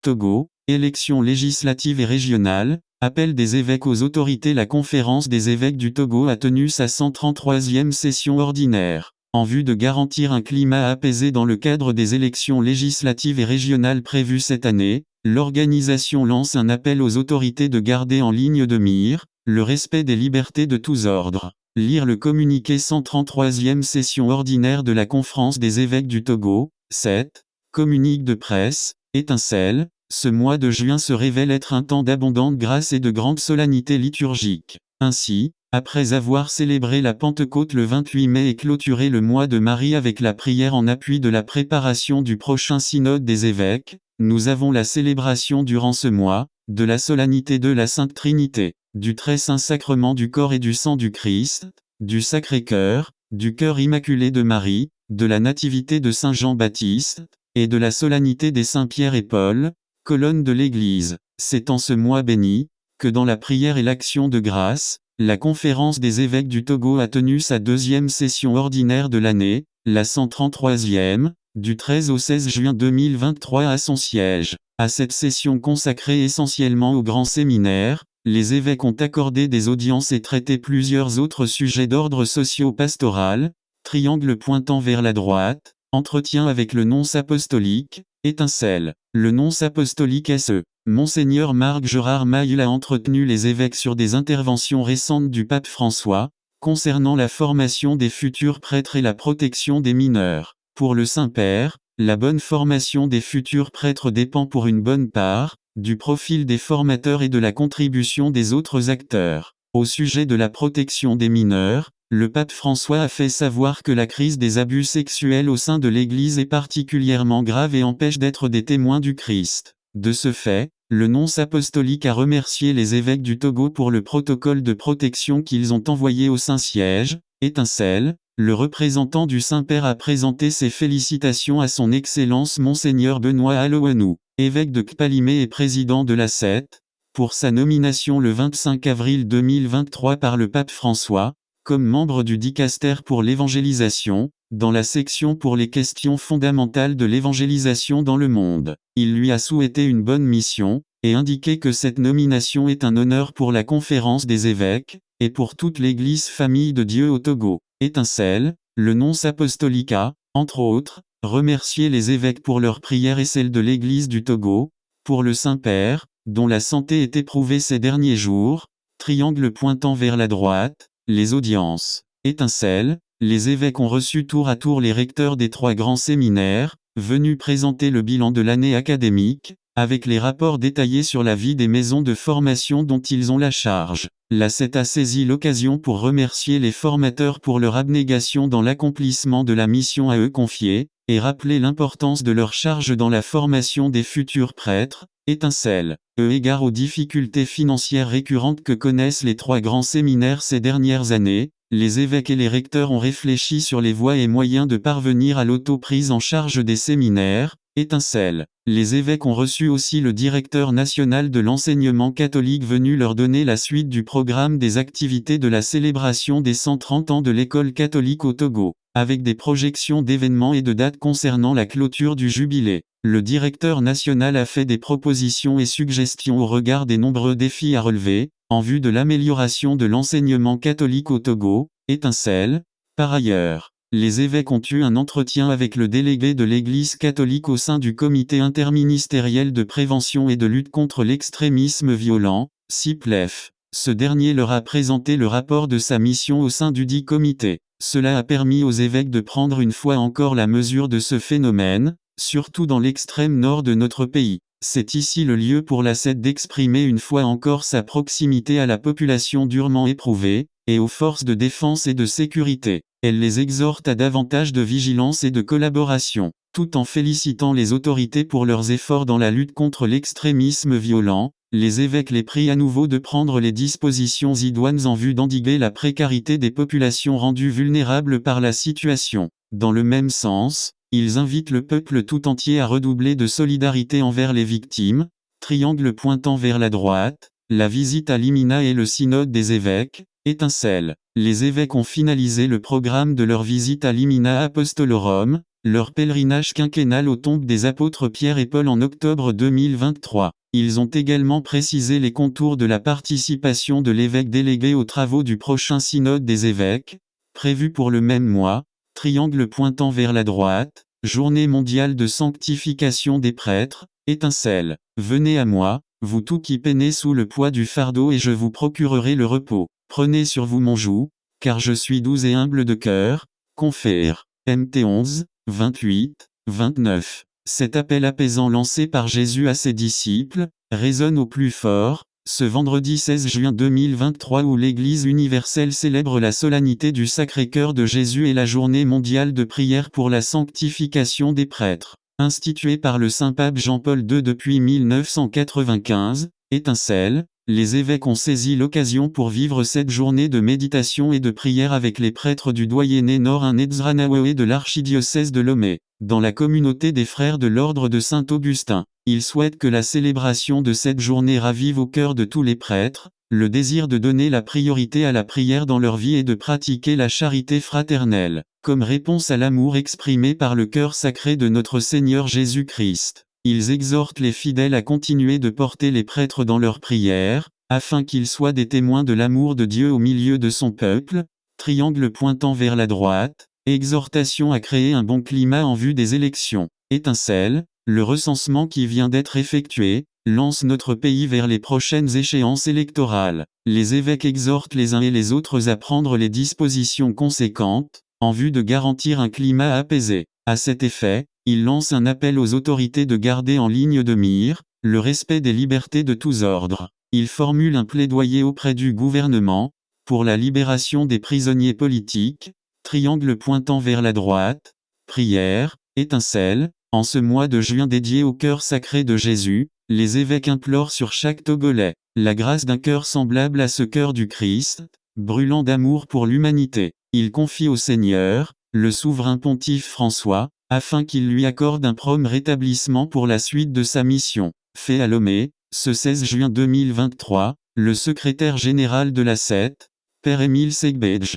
Togo, élections législatives et régionales, appel des évêques aux autorités. La conférence des évêques du Togo a tenu sa 133e session ordinaire. En vue de garantir un climat apaisé dans le cadre des élections législatives et régionales prévues cette année, l'organisation lance un appel aux autorités de garder en ligne de mire le respect des libertés de tous ordres. Lire le communiqué 133e session ordinaire de la conférence des évêques du Togo, 7, communique de presse, étincelle, ce mois de juin se révèle être un temps d'abondante grâce et de grande solennité liturgique. Ainsi, après avoir célébré la Pentecôte le 28 mai et clôturé le mois de Marie avec la prière en appui de la préparation du prochain synode des évêques, nous avons la célébration durant ce mois, de la solennité de la Sainte Trinité, du très saint sacrement du corps et du sang du Christ, du Sacré-Cœur, du cœur immaculé de Marie, de la nativité de Saint Jean-Baptiste, et de la solennité des Saints Pierre et Paul, colonnes de l'Église. C'est en ce mois béni, que dans la prière et l'action de grâce, la conférence des évêques du Togo a tenu sa 2e session ordinaire de l'année, la 133e, du 13 au 16 juin 2023 à son siège. À cette session consacrée essentiellement au grand séminaire, les évêques ont accordé des audiences et traité plusieurs autres sujets d'ordre socio-pastoral, triangle pointant vers la droite, entretien avec le nonce apostolique, étincelle. Le nonce apostolique S.E. Monseigneur Marc Gérard Maille a entretenu les évêques sur des interventions récentes du pape François, concernant la formation des futurs prêtres et la protection des mineurs. Pour le Saint-Père, la bonne formation des futurs prêtres dépend pour une bonne part, du profil des formateurs et de la contribution des autres acteurs. Au sujet de la protection des mineurs, le pape François a fait savoir que la crise des abus sexuels au sein de l'Église est particulièrement grave et empêche d'être des témoins du Christ. De ce fait, le nonce apostolique a remercié les évêques du Togo pour le protocole de protection qu'ils ont envoyé au Saint-Siège, étincelle. Le représentant du Saint-Père a présenté ses félicitations à son Excellence Monseigneur Benoît Alowanou, évêque de Kpalimé et président de la SET, pour sa nomination le 25 avril 2023 par le pape François, comme membre du dicaster pour l'évangélisation, dans la section pour les questions fondamentales de l'évangélisation dans le monde. Il lui a souhaité une bonne mission, et indiqué que cette nomination est un honneur pour la conférence des évêques, et pour toute l'Église famille de Dieu au Togo. Étincelle, le nonce apostolique a, entre autres, remercié les évêques pour leurs prières et celles de l'Église du Togo, pour le Saint-Père, dont la santé est éprouvée ces derniers jours, triangle pointant vers la droite, les audiences. Étincelle, les évêques ont reçu tour à tour les recteurs des 3 grands séminaires, venus présenter le bilan de l'année académique, avec les rapports détaillés sur la vie des maisons de formation dont ils ont la charge. La SET a saisi l'occasion pour remercier les formateurs pour leur abnégation dans l'accomplissement de la mission à eux confiée, et rappeler l'importance de leur charge dans la formation des futurs prêtres. Étincelle. Eu égard aux difficultés financières récurrentes que connaissent les 3 grands séminaires ces dernières années, les évêques et les recteurs ont réfléchi sur les voies et moyens de parvenir à l'autoprise en charge des séminaires. Étincelle. Les évêques ont reçu aussi le directeur national de l'enseignement catholique venu leur donner la suite du programme des activités de la célébration des 130 ans de l'école catholique au Togo, avec des projections d'événements et de dates concernant la clôture du jubilé. Le directeur national a fait des propositions et suggestions au regard des nombreux défis à relever, en vue de l'amélioration de l'enseignement catholique au Togo. Étincelle. Par ailleurs, les évêques ont eu un entretien avec le délégué de l'Église catholique au sein du comité interministériel de prévention et de lutte contre l'extrémisme violent, CIPLEF. Ce dernier leur a présenté le rapport de sa mission au sein du dit comité. Cela a permis aux évêques de prendre une fois encore la mesure de ce phénomène, surtout dans l'extrême nord de notre pays. C'est ici le lieu pour la SET d'exprimer une fois encore sa proximité à la population durement éprouvée, et aux forces de défense et de sécurité. Elle les exhorte à davantage de vigilance et de collaboration, tout en félicitant les autorités pour leurs efforts dans la lutte contre l'extrémisme violent. Les évêques les prient à nouveau de prendre les dispositions idoines en vue d'endiguer la précarité des populations rendues vulnérables par la situation. Dans le même sens, ils invitent le peuple tout entier à redoubler de solidarité envers les victimes. Triangle pointant vers la droite, la visite à Limina et le synode des évêques. Étincelle. Les évêques ont finalisé le programme de leur visite à Limina Apostolorum, leur pèlerinage quinquennal aux tombes des apôtres Pierre et Paul en octobre 2023. Ils ont également précisé les contours de la participation de l'évêque délégué aux travaux du prochain synode des évêques, prévu pour le même mois, triangle pointant vers la droite, journée mondiale de sanctification des prêtres, étincelle. Venez à moi, vous tous qui peinez sous le poids du fardeau et je vous procurerai le repos. Prenez sur vous mon joug, car je suis doux et humble de cœur. Confère. Mt 11, 28, 29. Cet appel apaisant lancé par Jésus à ses disciples, résonne au plus fort, ce vendredi 16 juin 2023 où l'Église universelle célèbre la solennité du Sacré-Cœur de Jésus et la journée mondiale de prière pour la sanctification des prêtres. Instituée par le Saint-Pape Jean-Paul II depuis 1995, étincelle, les évêques ont saisi l'occasion pour vivre cette journée de méditation et de prière avec les prêtres du doyenné Nord Nezranaoe de l'archidiocèse de Lomé. Dans la communauté des frères de l'ordre de Saint-Augustin, ils souhaitent que la célébration de cette journée ravive au cœur de tous les prêtres, le désir de donner la priorité à la prière dans leur vie et de pratiquer la charité fraternelle, comme réponse à l'amour exprimé par le cœur sacré de notre Seigneur Jésus-Christ. Ils exhortent les fidèles à continuer de porter les prêtres dans leurs prières, afin qu'ils soient des témoins de l'amour de Dieu au milieu de son peuple, triangle pointant vers la droite, exhortation à créer un bon climat en vue des élections. Étincelle, le recensement qui vient d'être effectué, lance notre pays vers les prochaines échéances électorales. Les évêques exhortent les uns et les autres à prendre les dispositions conséquentes, en vue de garantir un climat apaisé. À cet effet, ils lancent un appel aux autorités de garder en ligne de mire le respect des libertés de tous ordres. Ils formulent un plaidoyer auprès du gouvernement pour la libération des prisonniers politiques, triangle pointant vers la droite, prière, étincelle. En ce mois de juin dédié au cœur sacré de Jésus, les évêques implorent sur chaque Togolais la grâce d'un cœur semblable à ce cœur du Christ, brûlant d'amour pour l'humanité. Ils confient au Seigneur, le souverain pontife François, afin qu'il lui accorde un prompt rétablissement pour la suite de sa mission. Fait à Lomé, ce 16 juin 2023, le secrétaire général de la SET, Père Émile Segbedj.